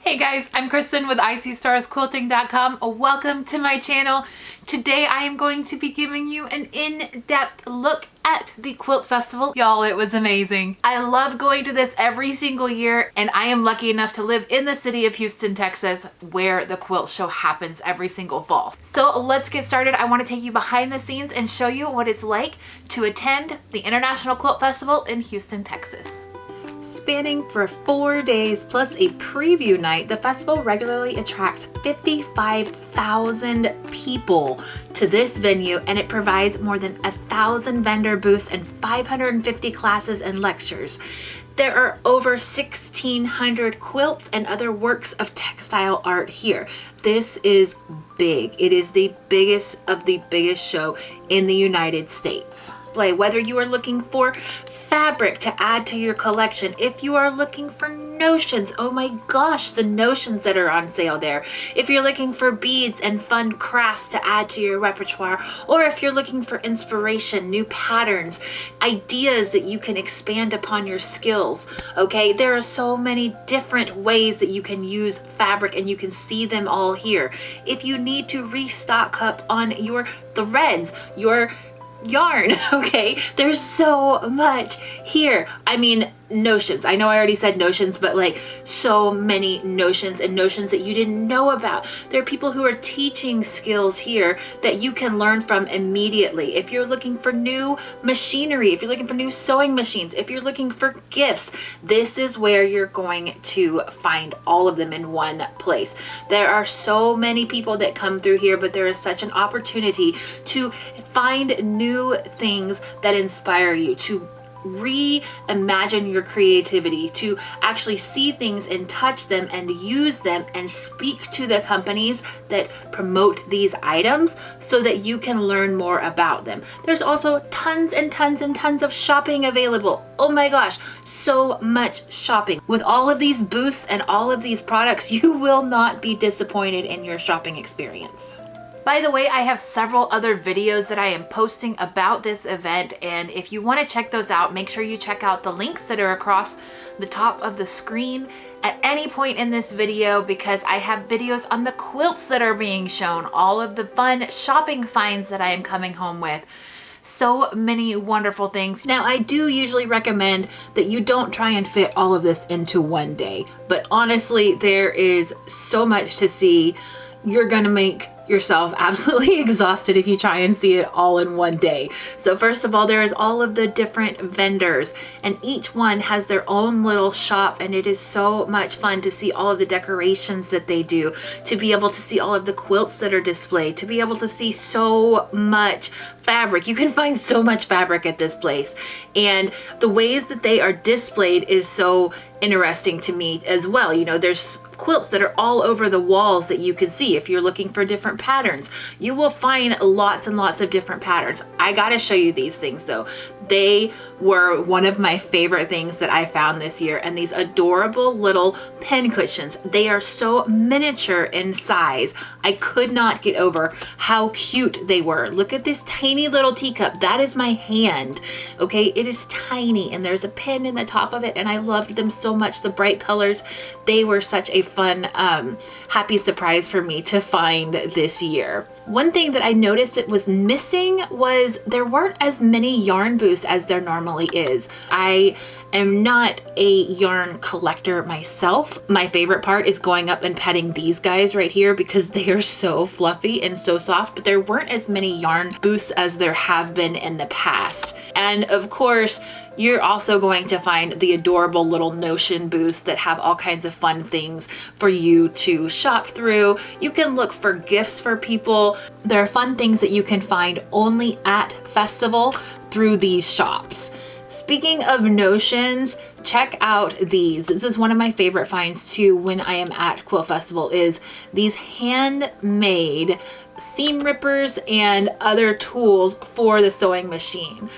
Hey guys, I'm Kristen with ICStarsQuilting.com. Welcome to my channel. Today I am going to be giving you an in-depth look at the Quilt Festival. Y'all, it was amazing. I love going to this every single year, and I am lucky enough to live in the city of Houston, Texas, where the quilt show happens every single fall. So let's get started. I want to take you behind the scenes and show you what it's like to attend the International Quilt Festival in Houston, Texas. Spanning for 4 days plus a preview night, the festival regularly attracts 55,000 people to this venue, and it provides more than 1,000 vendor booths and 550 classes and lectures. There are over 1,600 quilts and other works of textile art here. This is big. It is the biggest of the biggest show in the United States. Whether you are looking for fabric to add to your collection, if you are looking for notions, oh my gosh, the notions that are on sale there. If you're looking for beads and fun crafts to add to your repertoire, or if you're looking for inspiration, new patterns, ideas that you can expand upon your skills, okay? There are so many different ways that you can use fabric, and you can see them all here. If you need to restock up on your threads, your yarn, okay, there's so much here. I mean, notions. I know I already said notions, but like so many notions and notions that you didn't know about. There are people who are teaching skills here that you can learn from immediately. If you're looking for new machinery, if you're looking for new sewing machines, if you're looking for gifts, this is where you're going to find all of them in one place. There are so many people that come through here, but there is such an opportunity to find new things that inspire you, to reimagine your creativity, to actually see things and touch them and use them and speak to the companies that promote these items so that you can learn more about them. There's also tons and tons and tons of shopping available. Oh my gosh, so much shopping. With all of these booths and all of these products, you will not be disappointed in your shopping experience. By the way, I have several other videos that I am posting about this event, and if you want to check those out, make sure you check out the links that are across the top of the screen at any point in this video, because I have videos on the quilts that are being shown, all of the fun shopping finds that I am coming home with. So many wonderful things. Now, I do usually recommend that you don't try and fit all of this into one day, but honestly, there is so much to see. You're gonna make yourself absolutely exhausted if you try and see it all in one day. So first of all, there is all of the different vendors, and each one has their own little shop, and it is so much fun to see all of the decorations that they do, to be able to see all of the quilts that are displayed, to be able to see so much fabric. You can find so much fabric at this place, and the ways that they are displayed is so interesting to me as well. You know, there's quilts that are all over the walls that you can see. If you're looking for different patterns, you will find lots and lots of different patterns. I gotta show you these things though. They were one of my favorite things that I found this year, and these adorable little pin cushions. They are so miniature in size. I could not get over how cute they were. Look at this tiny little teacup. That is my hand. Okay, it is tiny, and there's a pin in the top of it, and I loved them so much. The bright colors, they were such a fun, happy surprise for me to find this year. One thing that I noticed it was missing was there weren't as many yarn booths as there normally is. I am not a yarn collector myself. My favorite part is going up and petting these guys right here because they are so fluffy and so soft, but there weren't as many yarn booths as there have been in the past. And of course, you're also going to find the adorable little notion booths that have all kinds of fun things for you to shop through. You can look for gifts for people. There are fun things that you can find only at festival through these shops. Speaking of notions, check out these. This is one of my favorite finds too when I am at Quilt Festival, is these handmade seam rippers and other tools for the sewing machine.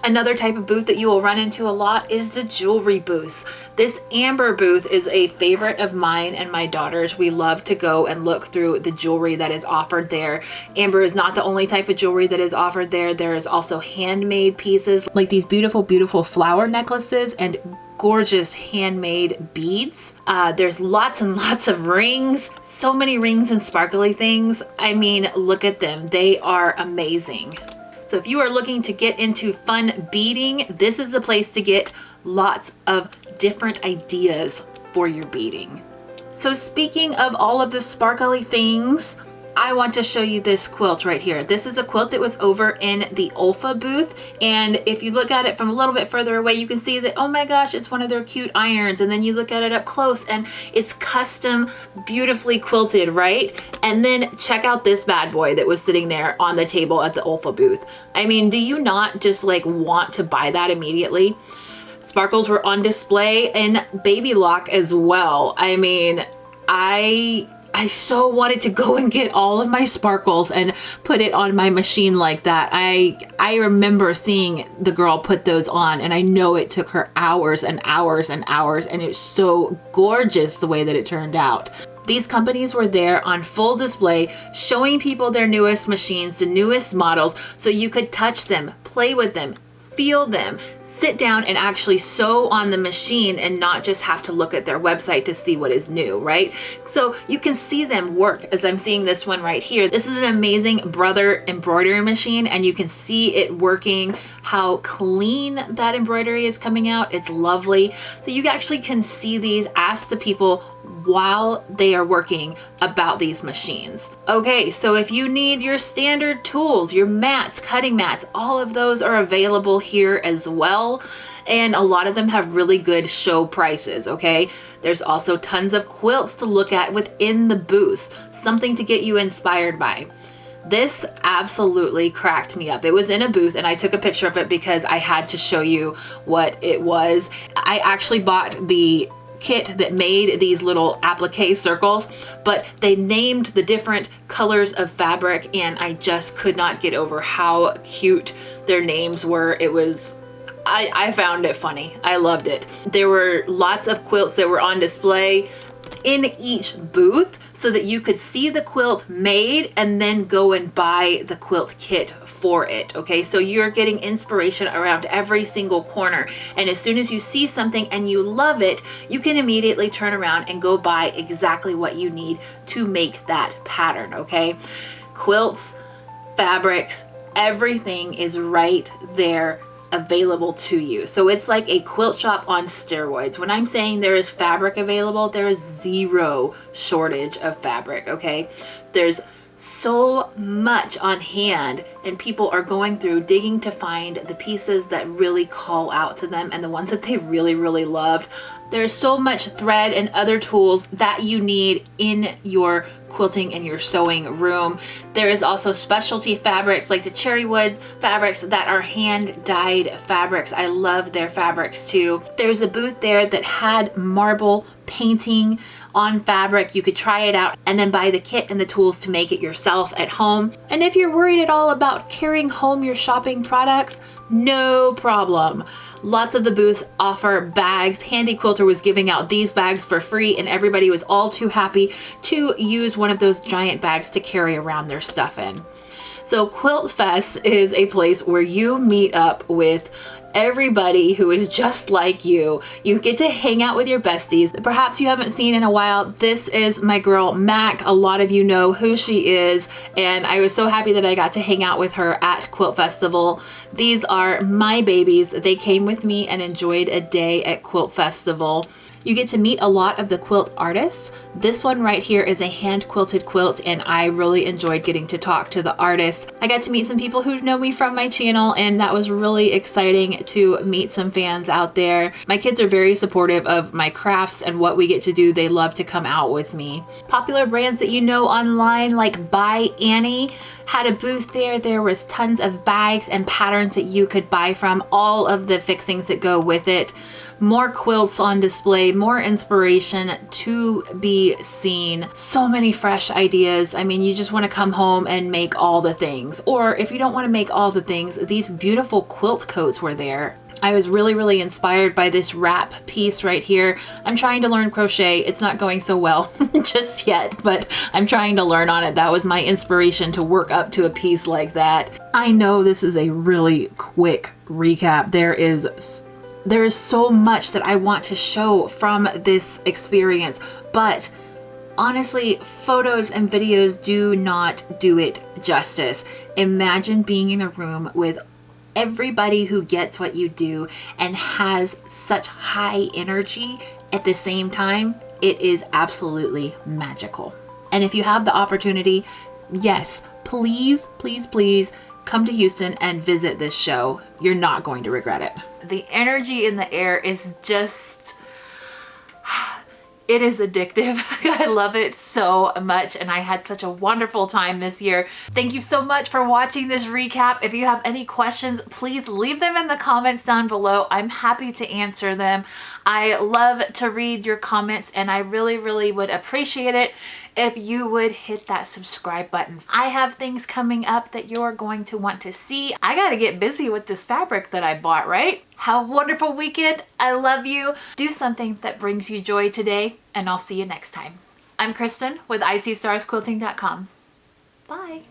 Another type of booth that you will run into a lot is the jewelry booth. This amber booth is a favorite of mine and my daughter's. We love to go and look through the jewelry that is offered there. Amber is not the only type of jewelry that is offered there. There is also handmade pieces like these beautiful, beautiful flower necklaces and gorgeous handmade beads. There's lots and lots of rings, so many rings and sparkly things. I mean, look at them. They are amazing. So if you are looking to get into fun beading, this is a place to get lots of different ideas for your beading. So speaking of all of the sparkly things, I want to show you this quilt right here. This is a quilt that was over in the Olfa booth. And if you look at it from a little bit further away, you can see that, oh my gosh, it's one of their cute irons. And then you look at it up close and it's custom, beautifully quilted, right? And then check out this bad boy that was sitting there on the table at the Olfa booth. I mean, do you not just like want to buy that immediately? Sparkles were on display in Baby Lock as well. I mean, I so wanted to go and get all of my sparkles and put it on my machine like that. I remember seeing the girl put those on, and I know it took her hours and hours and hours, and it's so gorgeous the way that it turned out. These companies were there on full display, showing people their newest machines, the newest models, so you could touch them, play with them, feel them, sit down and actually sew on the machine and not just have to look at their website to see what is new, right? So you can see them work, as I'm seeing this one right here. This is an amazing Brother embroidery machine, and you can see it working, how clean that embroidery is coming out. It's lovely. So you actually can see these, ask the people while they are working about these machines. Okay, so if you need your standard tools, your mats, cutting mats, all of those are available here as well. And a lot of them have really good show prices, okay? There's also tons of quilts to look at within the booth, something to get you inspired by. This absolutely cracked me up. It was in a booth and I took a picture of it because I had to show you what it was. I actually bought the kit that made these little applique circles, but they named the different colors of fabric and I just could not get over how cute their names were. It was, I found it funny. I loved it. There were lots of quilts that were on display in each booth so that you could see the quilt made and then go and buy the quilt kit for it. Okay, so you're getting inspiration around every single corner, and as soon as you see something and you love it, you can immediately turn around and go buy exactly what you need to make that pattern. Okay, quilts, fabrics, everything is right there available to you. So it's like a quilt shop on steroids. When I'm saying there is fabric available, there is zero shortage of fabric, okay? There's so much on hand and people are going through digging to find the pieces that really call out to them and the ones that they really, really loved. There's so much thread and other tools that you need in your quilting and your sewing room. There is also specialty fabrics like the cherry wood fabrics that are hand dyed fabrics. I love their fabrics too. There's a booth there that had marble painting on fabric. You could try it out and then buy the kit and the tools to make it yourself at home. And if you're worried at all about carrying home your shopping products, no problem. Lots of the booths offer bags. Handy Quilter was giving out these bags for free and everybody was all too happy to use one of those giant bags to carry around their stuff in. So Quilt Fest is a place where you meet up with everybody who is just like you. You get to hang out with your besties that perhaps you haven't seen in a while. This is my girl Mac. A lot of you know who she is, and I was so happy that I got to hang out with her at Quilt Festival. These are my babies. They came with me and enjoyed a day at Quilt Festival. You get to meet a lot of the quilt artists. This one right here is a hand quilted quilt and I really enjoyed getting to talk to the artist. I got to meet some people who know me from my channel and that was really exciting to meet some fans out there. My kids are very supportive of my crafts and what we get to do. They love to come out with me. Popular brands that you know online like By Annie had a booth there. There was tons of bags and patterns that you could buy from, all of the fixings that go with it. More quilts on display, more inspiration to be seen. So many fresh ideas. I mean, you just want to come home and make all the things. Or if you don't want to make all the things, these beautiful quilt coats were there. I was really inspired by this wrap piece right here. I'm trying to learn crochet. It's not going so well just yet, but I'm trying to learn on it. That was my inspiration to work up to a piece like that. I know this is a really quick recap. There is There is so much that I want to show from this experience, but honestly, photos and videos do not do it justice. Imagine being in a room with everybody who gets what you do and has such high energy at the same time. It is absolutely magical. And if you have the opportunity, yes, please, please, please come to Houston and visit this show. You're not going to regret it. The energy in the air is just, it is addictive. I love it so much, and I had such a wonderful time this year. Thank you so much for watching this recap. If you have any questions, please leave them in the comments down below. I'm happy to answer them. I love to read your comments, and I really, really would appreciate it if you would hit that subscribe button. I have things coming up that you're going to want to see. I gotta get busy with this fabric that I bought, right? Have a wonderful weekend. I love you. Do something that brings you joy today, and I'll see you next time. I'm Kristen with ICStarsQuilting.com. Bye.